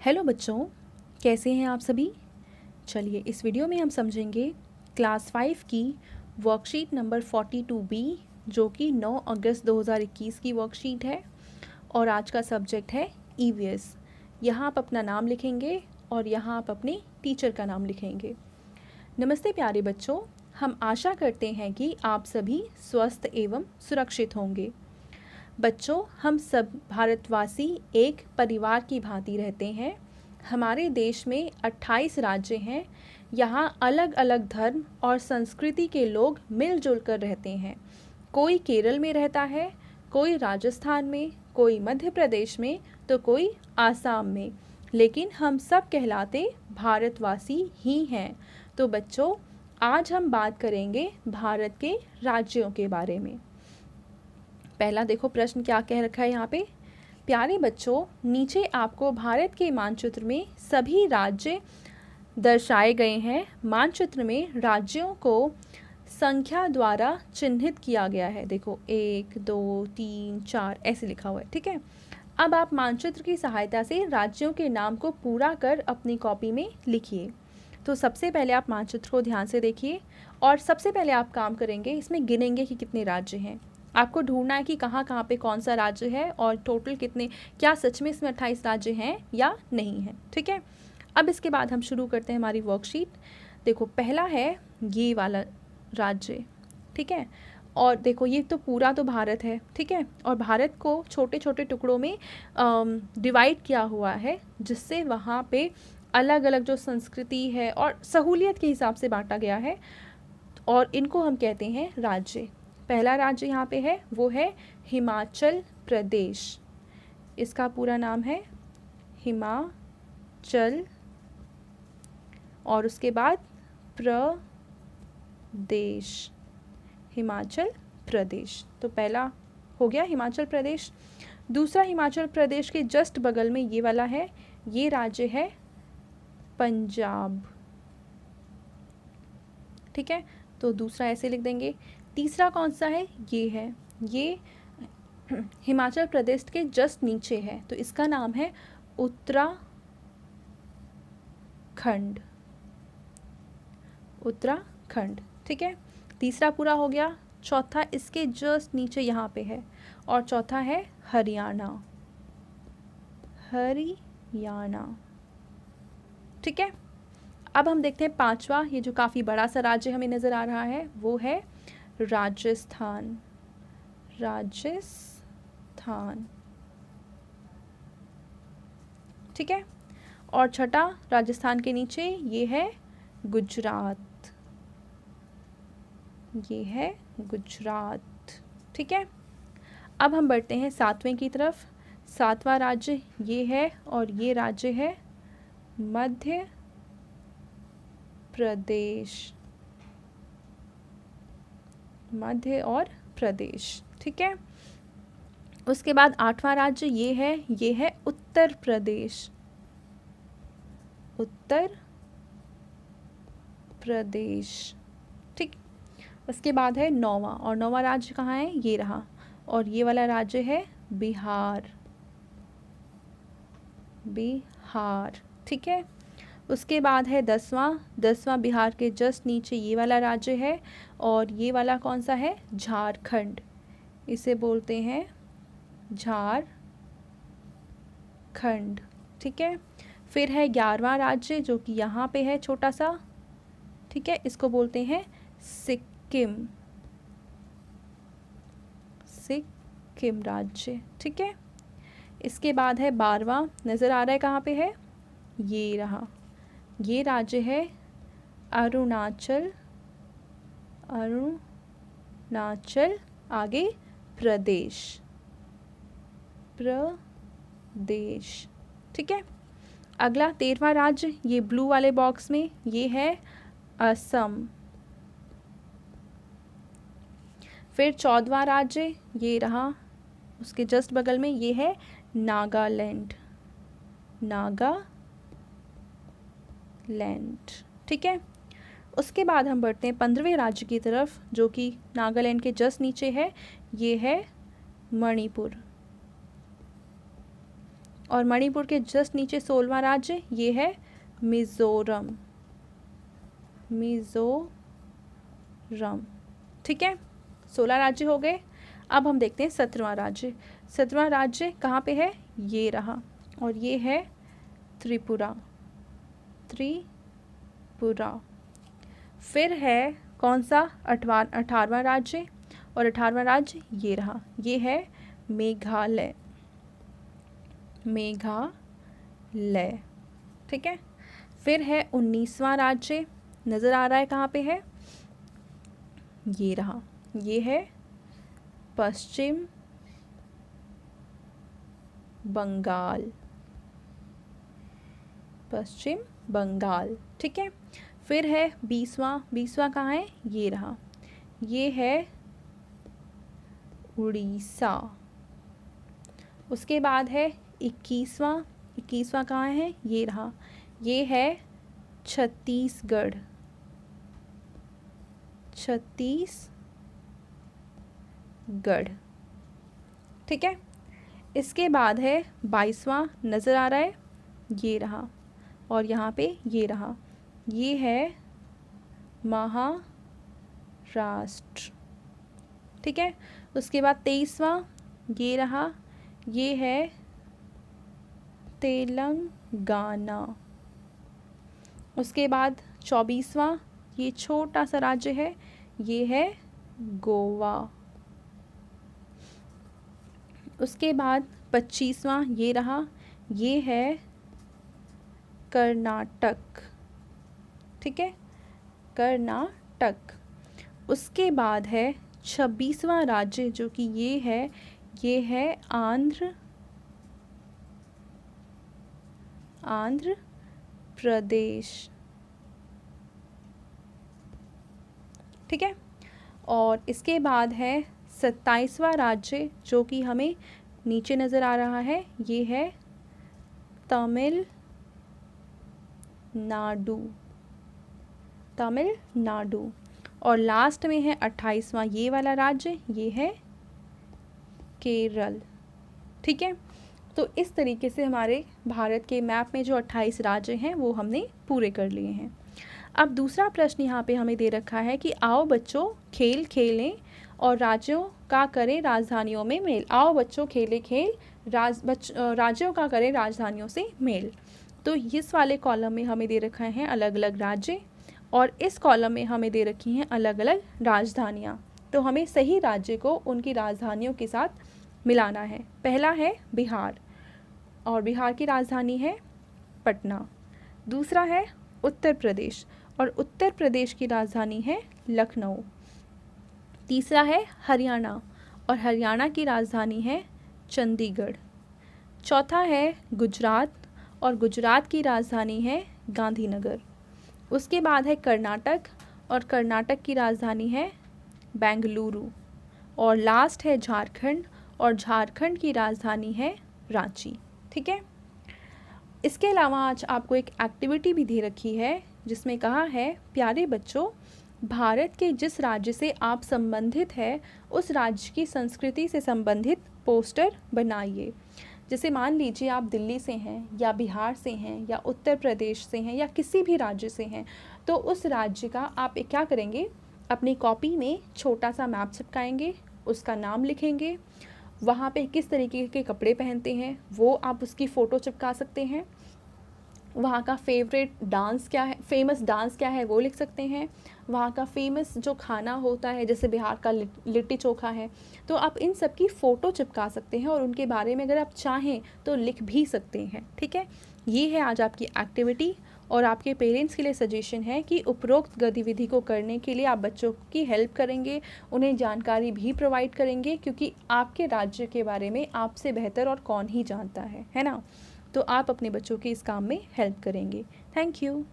Hello बच्चों, कैसे हैं आप सभी। चलिए इस वीडियो में हम समझेंगे क्लास 5 की वर्कशीट नंबर 42B जो कि 9 अगस्त 2021 की वर्कशीट है और आज का सब्जेक्ट है ईवीएस। यहाँ आप अपना नाम लिखेंगे और यहाँ आप अपने टीचर का नाम लिखेंगे। नमस्ते प्यारे बच्चों, हम आशा करते हैं कि आप सभी स्वस्थ एवं सुरक्षित होंगे। बच्चों, हम सब भारतवासी एक परिवार की भांति रहते हैं। हमारे देश में 28 राज्य हैं। यहाँ अलग अलग धर्म और संस्कृति के लोग मिलजुल कर रहते हैं। कोई केरल में रहता है, कोई राजस्थान में, कोई मध्य प्रदेश में, तो कोई आसाम में, लेकिन हम सब कहलाते भारतवासी ही हैं। तो बच्चों, आज हम बात करेंगे भारत के राज्यों के बारे में। पहला देखो प्रश्न क्या कह रखा है यहाँ पे। प्यारे बच्चों, नीचे आपको भारत के मानचित्र में सभी राज्य दर्शाए गए हैं। मानचित्र में राज्यों को संख्या द्वारा चिन्हित किया गया है। देखो 1, 2, 3, 4 ऐसे लिखा हुआ है, ठीक है। अब आप मानचित्र की सहायता से राज्यों के नाम को पूरा कर अपनी कॉपी में लिखिए। तो सबसे पहले आप मानचित्र को ध्यान से देखिए और सबसे पहले आप काम करेंगे, इसमें गिनेंगे कि कितने राज्य हैं। आपको ढूंढना है कि कहाँ कहाँ पे कौन सा राज्य है और टोटल कितने, क्या सच में इसमें 28 राज्य हैं या नहीं है, ठीक है। अब इसके बाद हम शुरू करते हैं हमारी वर्कशीट। देखो पहला है ये वाला राज्य, ठीक है। और देखो ये तो पूरा तो भारत है, ठीक है। और भारत को छोटे छोटे टुकड़ों में डिवाइड किया हुआ है, जिससे वहाँ पे अलग अलग जो संस्कृति है और सहूलियत के हिसाब से बांटा गया है और इनको हम कहते हैं राज्य। पहला राज्य यहाँ पे है वो है हिमाचल प्रदेश। इसका पूरा नाम है हिमाचल और उसके बाद प्रदेश, हिमाचल प्रदेश। तो पहला हो गया हिमाचल प्रदेश। दूसरा हिमाचल प्रदेश के जस्ट बगल में ये वाला है, ये राज्य है पंजाब, ठीक है। तो दूसरा ऐसे लिख देंगे। तीसरा कौन सा है, ये है, ये हिमाचल प्रदेश के जस्ट नीचे है, तो इसका नाम है उत्तराखंड, उत्तराखंड, ठीक है। तीसरा पूरा हो गया। चौथा इसके जस्ट नीचे यहाँ पे है और चौथा है हरियाणा, हरियाणा, ठीक है। अब हम देखते हैं पांचवा, ये जो काफ़ी बड़ा सा राज्य हमें नज़र आ रहा है वो है राजस्थान, राजस्थान, ठीक है। और छठा राजस्थान के नीचे ये है गुजरात, ये है गुजरात, ठीक है। अब हम बढ़ते हैं सातवें की तरफ। सातवां राज्य ये है और ये राज्य है मध्य प्रदेश, मध्य और प्रदेश, ठीक है। उसके बाद आठवां राज्य ये है उत्तर प्रदेश, उत्तर प्रदेश, ठीक। उसके बाद है नौवां, और नौवां राज्य कहाँ है, ये रहा, और ये वाला राज्य है बिहार, बिहार, ठीक है। उसके बाद है दसवां, दसवां बिहार के जस्ट नीचे ये वाला राज्य है और ये वाला कौन सा है, झारखंड, इसे बोलते हैं झारखंड, ठीक है। फिर है 11वां राज्य जो कि यहाँ पे है छोटा सा, ठीक है, इसको बोलते हैं सिक्किम, सिक्किम राज्य, ठीक है। इसके बाद है 12वां, नज़र आ रहा है कहाँ पे है, ये रहा, ये राज्य है अरुणाचल, अरुणाचल आगे प्रदेश, प्रदेश, ठीक है। अगला 13वां राज्य, ये ब्लू वाले बॉक्स में, ये है असम। फिर 14वां राज्य ये रहा, उसके जस्ट बगल में ये है नागालैंड, नागालैंड, ठीक है। उसके बाद हम बढ़ते हैं 15वें राज्य की तरफ जो कि नागालैंड के जस्ट नीचे है, ये है मणिपुर। और मणिपुर के जस्ट नीचे 16वां राज्य ये है मिज़ोरम। मिज़ोरम, ठीक है, 16 राज्य हो गए। अब हम देखते हैं 17वां राज्य। 17वां राज्य कहाँ पे है, ये रहा, और ये है त्रिपुरा। त्रिपुरा। फिर है कौन सा, 18वां राज्य, और 18वां राज्य ये रहा, ये है मेघालय। मेघालय, ठीक है। फिर है 19वां राज्य, नज़र आ रहा है कहाँ पे है, ये रहा, ये है पश्चिम बंगाल। पश्चिम बंगाल, ठीक है। फिर है 20वां कहाँ है, ये रहा, ये है उड़ीसा। उसके बाद है 21वां कहाँ है, ये रहा, ये है छत्तीसगढ़। छत्तीसगढ़, ठीक है। इसके बाद है 22वां, नज़र आ रहा है, ये रहा, और यहाँ पे ये रहा, ये है महाराष्ट्र, ठीक है। उसके बाद 23वां ये रहा, ये है तेलंगाना। उसके बाद 24वां, ये छोटा सा राज्य है, ये है गोवा। उसके बाद 25वां ये रहा, ये है कर्नाटक, ठीक है, कर्नाटक। उसके बाद है 26वां राज्य, जो कि ये है आंध्र प्रदेश, ठीक है। और इसके बाद है 27वां राज्य, जो कि हमें नीचे नज़र आ रहा है, ये है तमिलनाडु। और लास्ट में है 28वां ये वाला राज्य, ये है केरल, ठीक है। तो इस तरीके से हमारे भारत के मैप में जो 28 राज्य हैं वो हमने पूरे कर लिए हैं। अब दूसरा प्रश्न यहाँ पे हमें दे रखा है कि आओ बच्चों खेल खेलें और राज्यों का करें राजधानियों में मेल। आओ बच्चों खेले खेल, राज्यों का करें राजधानियों से मेल। तो इस वाले कॉलम में हमें दे रखा है अलग अलग राज्य, और इस कॉलम में हमें दे रखी हैं अलग अलग राजधानियाँ। तो हमें सही राज्य को उनकी राजधानियों के साथ मिलाना है। पहला है बिहार, और बिहार की राजधानी है पटना। दूसरा है उत्तर प्रदेश, और उत्तर प्रदेश की राजधानी है लखनऊ। तीसरा है हरियाणा, और हरियाणा की राजधानी है चंडीगढ़। चौथा है गुजरात, और गुजरात की राजधानी है गांधीनगर। उसके बाद है कर्नाटक, और कर्नाटक की राजधानी है बेंगलुरु। और लास्ट है झारखंड, और झारखंड की राजधानी है रांची, ठीक है। इसके अलावा आज आपको एक एक्टिविटी भी दे रखी है, जिसमें कहा है प्यारे बच्चों, भारत के जिस राज्य से आप संबंधित है उस राज्य की संस्कृति से संबंधित पोस्टर बनाइए। जैसे मान लीजिए आप दिल्ली से हैं, या बिहार से हैं, या उत्तर प्रदेश से हैं, या किसी भी राज्य से हैं, तो उस राज्य का आप क्या करेंगे, अपनी कॉपी में छोटा सा मैप चिपकाएंगे, उसका नाम लिखेंगे, वहाँ पे किस तरीके के कपड़े पहनते हैं वो आप उसकी फ़ोटो चिपका सकते हैं, वहाँ का फेवरेट डांस क्या है, फेमस डांस क्या है वो लिख सकते हैं, वहाँ का फेमस जो खाना होता है जैसे बिहार का लिट्टी चोखा है, तो आप इन सब की फ़ोटो चिपका सकते हैं, और उनके बारे में अगर आप चाहें तो लिख भी सकते हैं, ठीक है। ये है आज आपकी एक्टिविटी, और आपके पेरेंट्स के लिए सजेशन है कि उपरोक्त गतिविधि को करने के लिए आप बच्चों की हेल्प करेंगे, उन्हें जानकारी भी प्रोवाइड करेंगे, क्योंकि आपके राज्य के बारे में आपसे बेहतर और कौन ही जानता है ना। तो आप अपने बच्चों के इस काम में हेल्प करेंगे। Thank you.